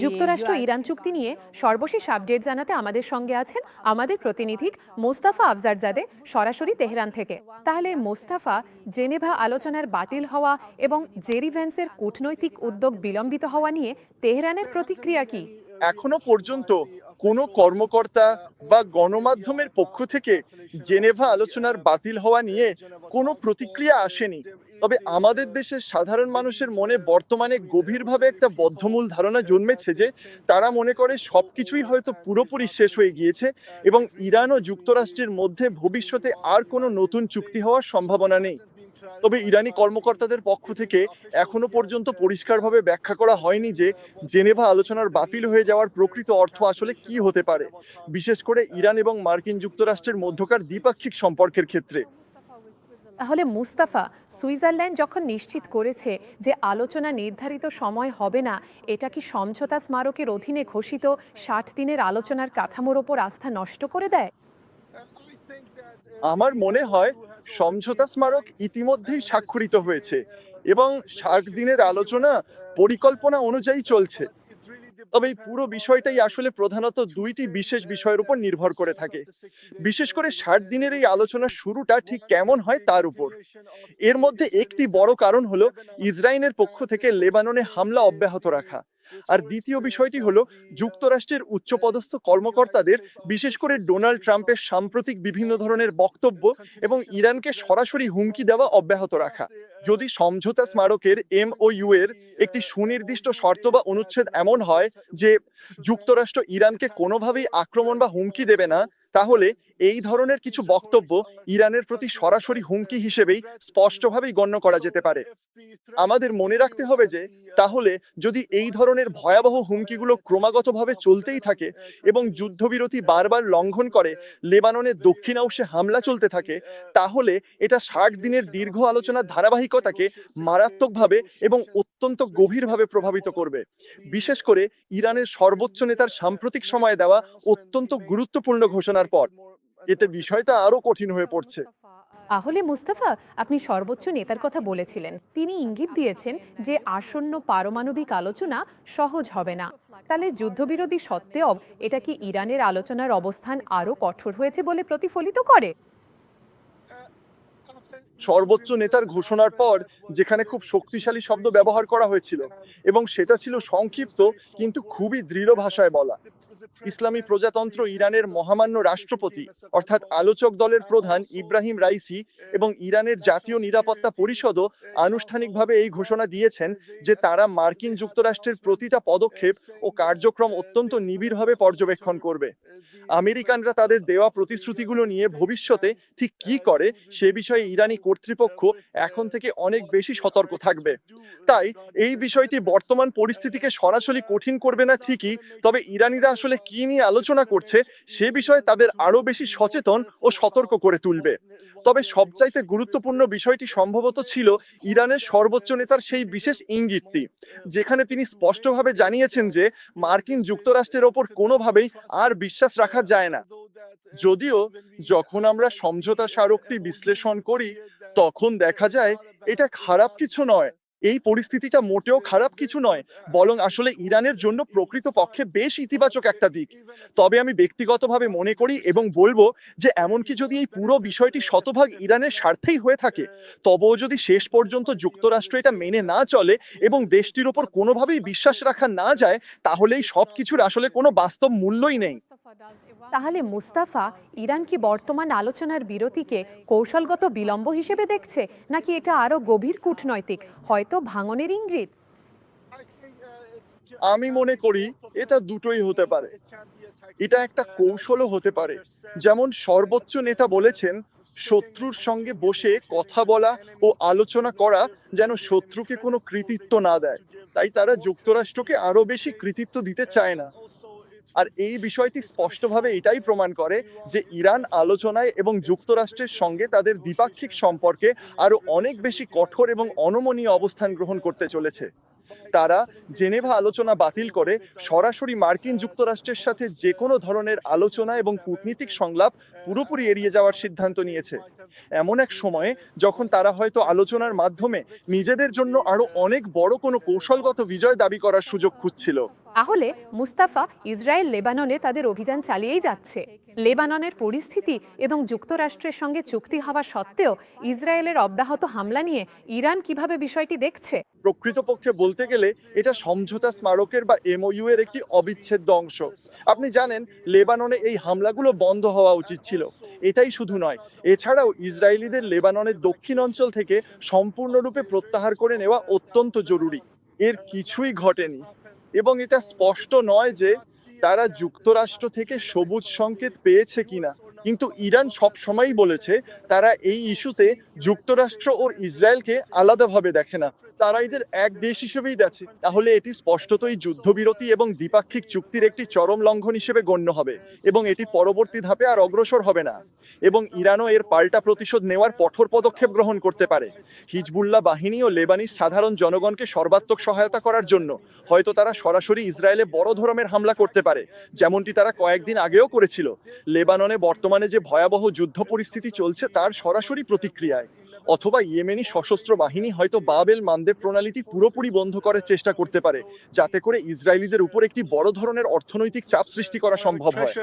যুক্তরাষ্ট্র ইরান চুক্তি নিয়ে সর্বশেষ আপডেট জানাতে আমাদের সঙ্গে আছেন আমাদের প্রতিনিধি মোস্তাফা আফজারজাদে সরাসরি তেহরান থেকে। তাহলে মোস্তাফা, জেনেভা আলোচনার বাতিল হওয়া এবং জেরি ভ্যান্সের কূটনৈতিক উদ্যোগ বিলম্বিত হওয়া নিয়ে তেহরানের প্রতিক্রিয়া কি? এখনো পর্যন্ত কোনো কর্মকর্তা বা গণমাধ্যমের পক্ষ থেকে জেনেভা আলোচনার বাতিল হওয়া নিয়ে কোনো প্রতিক্রিয়া আসেনি। তবে আমাদের দেশের সাধারণ মানুষের মনে বর্তমানে গভীরভাবে একটা বদ্ধমূল ধারণা জন্মেছে যে তারা মনে করে সবকিছুই হয়তো পুরোপুরি শেষ হয়ে গিয়েছে এবং ইরান ও যুক্তরাষ্ট্রের মধ্যে ভবিষ্যতে আর কোনো নতুন চুক্তি হওয়ার সম্ভাবনা নেই। তবে ইরানি কর্মকর্তাদের পক্ষ থেকে এখনো পর্যন্ত পরিষ্কারভাবে ব্যাখ্যা করা হয়নি যে জেনেভা আলোচনার বাতিল হয়ে যাওয়ার প্রকৃত অর্থ আসলে কি হতে পারে, বিশেষ করে ইরান এবং মার্কিন যুক্তরাষ্ট্রের মধ্যকার দ্বিপাক্ষিক সম্পর্কের ক্ষেত্রে। তাহলে মুস্তাফা, সুইজারল্যান্ড যখন নিশ্চিত করেছে যে আলোচনা নির্ধারিত সময় হবে না, এটা কি সমঝোতা স্মারকের অধীনে ঘোষিত 60 দিনের আলোচনার কাঠামোর ওপর আস্থা নষ্ট করে দেয়? আমার মনে হয় সমঝোতা স্মারক ইতিমধ্যেই স্বাক্ষরিত হয়েছে এবং 60 দিনের আলোচনা পরিকল্পনা অনুযায়ী চলছে। তবে এই পুরো বিষয়টাই আসলে প্রধানত দুইটি বিশেষ বিষয়ের উপর নির্ভর করে থাকে, বিশেষ করে 60 দিনের এই আলোচনার শুরুটা ঠিক কেমন হয় তার উপর। এর মধ্যে একটি বড় কারণ হলো ইসরায়েলের পক্ষ থেকে লেবাননে হামলা অব্যাহত রাখা। আর দ্বিতীয় বিষয়টি হলো যুক্তরাষ্ট্রের উচ্চপদস্থ কর্মকর্তাদের, বিশেষ করে ডোনাল্ড ট্রাম্পের সাম্প্রতিক বিভিন্ন ধরনের বক্তব্য এবং ইরানকে সরাসরি হুমকি দেওয়া অব্যাহত রাখা। যদি সমঝোতা স্মারকের MOU এর একটি সুনির্দিষ্ট শর্ত বা অনুচ্ছেদ এমন হয় যে যুক্তরাষ্ট্র ইরানকে কোনোভাবেই আক্রমণ বা হুমকি দেবে না, তাহলে এই ধরনের কিছু বক্তব্য ইরানের প্রতি সরাসরি হুমকি হিসেবেই স্পষ্টভাবেই গণ্য করা যেতে পারে। আমাদের মনে রাখতে হবে যে তাহলে যদি এই ধরনের ভয়াবহ হুমকিগুলো ক্রমাগতভাবে চলতেই থাকে এবং যুদ্ধবিরতি বারবার লঙ্ঘন করে লেবাননের দক্ষিণ অংশে হামলা চলতে থাকে, তাহলে এটা 60 দিনের দীর্ঘ আলোচনার ধারাবাহিকতাকে মারাত্মকভাবে এবং অত্যন্ত গভীরভাবে প্রভাবিত করবে। বিশেষ করে ইরানের সর্বোচ্চ নেতার সাম্প্রতিক সময়ে দেওয়া অত্যন্ত গুরুত্বপূর্ণ ঘোষণার পর এতে বিষয়টা আরো কঠিন হয়ে পড়ছে। তাহলে মুস্তাফা, আপনি সর্বোচ্চ নেতার কথা বলেছিলেন, তিনি ইঙ্গিত দিয়েছেন যে আসন্ন পারমাণবিক আলোচনা সহজ হবে না। তাহলে যুদ্ধবিরোধী সত্ত্বেও এটা কি ইরানের আলোচনার অবস্থান আরো কঠোর হয়েছে বলে প্রতিফলিত করে? সর্বোচ্চ নেতার ঘোষণার পর যেখানে খুব শক্তিশালী শব্দ ব্যবহার করা হয়েছিল এবং সেটা ছিল সংক্ষিপ্ত কিন্তু খুবই দৃঢ় ভাষায় বলা, ইসলামী প্রজাতন্ত্র ইরানের মহামান্য রাষ্ট্রপতি অর্থাৎ আলোচক দলের প্রধান ইব্রাহিম রাইসি এবং ইরানের জাতীয় নিরাপত্তা পরিষদও আনুষ্ঠানিকভাবে এই ঘোষণা দিয়েছেন যে তারা মার্কিন যুক্তরাষ্ট্রের প্রতিটা পদক্ষেপ ও কার্যক্রম অত্যন্ত নিবিড়ভাবে পর্যবেক্ষণ করবে। আমেরিকানরা তাদের দেওয়া প্রতিশ্রুতিগুলো নিয়ে ভবিষ্যতে ঠিক কি করে সে বিষয়ে ইরানি কর্তৃপক্ষ এখন থেকে অনেক বেশি সতর্ক থাকবে। তাই এই বিষয়টি বর্তমান পরিস্থিতিকে সরাসরি কঠিন করবে না ঠিকই, তবে ইরানিরা আসলে কি নিয়ে আলোচনা করছে সে বিষয়ে তাদের আরো বেশি সচেতন ও সতর্ক করে তুলবে। তবে সবচাইতে গুরুত্বপূর্ণ বিষয়টি সম্ভবত ছিল ইরানের সর্বোচ্চ নেতার সেই বিশেষ ইঙ্গিতটি, যেখানে তিনি স্পষ্টভাবে জানিয়েছেন যে মার্কিন যুক্তরাষ্ট্রের ওপর কোনোভাবেই আর বিশ্বাস রাখা যায় না। যদিও যখন আমরা সমঝোতা স্মারকটি বিশ্লেষণ করি তখন দেখা যায় এটা খারাপ কিছু নয়, এই পরিস্থিতিটা মোটেও খারাপ কিছু নয়, বরং আসলে ইরানের জন্য প্রকৃতপক্ষে বেশ ইতিবাচক একটা দিক। তবে আমি ব্যক্তিগতভাবে মনে করি এবং বলবো যে এমনকি যদি এই পুরো বিষয়টি শতভাগ ইরানের স্বার্থেই হয়ে থাকে, তবেও যদি শেষ পর্যন্ত যুক্তরাষ্ট্র এটা মেনে না চলে এবং দেশটির ওপর কোনোভাবেই বিশ্বাস রাখা না যায়, তাহলে এই সবকিছুর আসলে কোনো বাস্তব মূল্যই নেই। তাহলে মুস্তাফা, ইরান কি বর্তমান আলোচনার বিরতিকে কৌশলগত বিলম্ব হিসেবে দেখছে, নাকি এটা আরো গভীর কূটনৈতিক, হয়তো ভাঙনের ইঙ্গিত? আমি মনে করি এটা দুটোই হতে পারে। এটা একটা কৌশলও হতে পারে। যেমন সর্বোচ্চ নেতা বলেছেন শত্রুর সঙ্গে বসে কথা বলা ও আলোচনা করা যেন শত্রুকে কোনো কৃতিত্ব না দেয়, তাই তারা যুক্তরাষ্ট্রকে আরো বেশি কৃতিত্ব দিতে চায় না। আর এই বিষয়টি স্পষ্টভাবে এটাই প্রমাণ করে যে ইরান আলোচনায় এবং যুক্তরাষ্ট্রের সঙ্গে তাদের দ্বিপাক্ষিক সম্পর্কে আরো অনেক বেশি কঠোর এবং অনমনীয় অবস্থান গ্রহণ করতে চলেছে। তারা জেনেভা আলোচনা বাতিল করে সরাসরি মার্কিন যুক্তরাষ্ট্রের সাথে যে কোনো ধরনের আলোচনা এবং কূটনীতিক সংলাপ পুরোপুরি এড়িয়ে যাওয়ার সিদ্ধান্ত নিয়েছে। এমন এক সময়ে যখন তারা হয়তো আলোচনার মাধ্যমে নিজেদের জন্য আরো অনেক বড় কোনো কৌশলগত বিজয় দাবি করার সুযোগ খুঁজছিল। তাহলে মুস্তাফা ইসরায়েল লেবাননে তাদের অভিযান চালিয়েই যাচ্ছে। লেবাননের পরিস্থিতি এবং যুক্তরাষ্ট্রের সঙ্গে চুক্তি হওয়া সত্ত্বেও ইসরায়েলের অব্যাহত হামলা নিয়ে ইরান কিভাবে বিষয়টি দেখছে? প্রকৃতপক্ষে বলতে গেলে এটা সমঝোতা স্মারকের বা এমওইউ এর একটি অবিচ্ছেদ্য অংশ। আপনি জানেন, লেবাননে এই হামলাগুলো বন্ধ হওয়া উচিত ছিল। এটাই শুধু নয়, এছাড়াও ইসরায়েলিদের লেবাননের দক্ষিণ অঞ্চল থেকে সম্পূর্ণরূপে প্রত্যাহার করে নেওয়া অত্যন্ত জরুরি। এর কিছুই ঘটেনি এবং এটা স্পষ্ট নয় যে তারা যুক্তরাষ্ট্র থেকে সবুজ সংকেত পেয়েছে কিনা। কিন্তু ইরান সব সময়ই বলেছে তারা এই ইস্যুতে যুক্তরাষ্ট্র ও ইসরায়েলকে আলাদাভাবে দেখে না, তারা এদের এক দেশ হিসেবেই দেখে। তাহলে এটি স্পষ্টতই যুদ্ধবিরতি এবং দ্বিপাক্ষিক চুক্তির একটি চরম লঙ্ঘন হিসেবে গণ্য হবে এবং এটি পরবর্তী ধাপে আর অগ্রসর হবে না। এবং ইরানও এর পাল্টা প্রতিশোধ নেওয়ার কঠোর পদক্ষেপ গ্রহণ করতে পারে। হিজবুল্লাহ বাহিনী ও লেবানিজ সাধারণ জনগণকে সর্বাত্মক সহায়তা করার জন্য হয়তো তারা সরাসরি ইসরায়েলে বড় ধরনের হামলা করতে পারে, যেমনটি তারা কয়েকদিন আগেও করেছিল। লেবাননে বর্তমানে যে ভয়াবহ যুদ্ধ পরিস্থিতি চলছে তার সরাসরি প্রতিক্রিয়ায়। অথবা ইয়েমেনি সশস্ত্র বাহিনী হয়তো বাব এল মানদেব প্রণালীটি পুরোপুরি বন্ধ করার চেষ্টা করতে পারে, যাতে করে ইসরায়েলিদের উপর একটি বড় ধরনের অর্থনৈতিক চাপ সৃষ্টি করা সম্ভব হয়।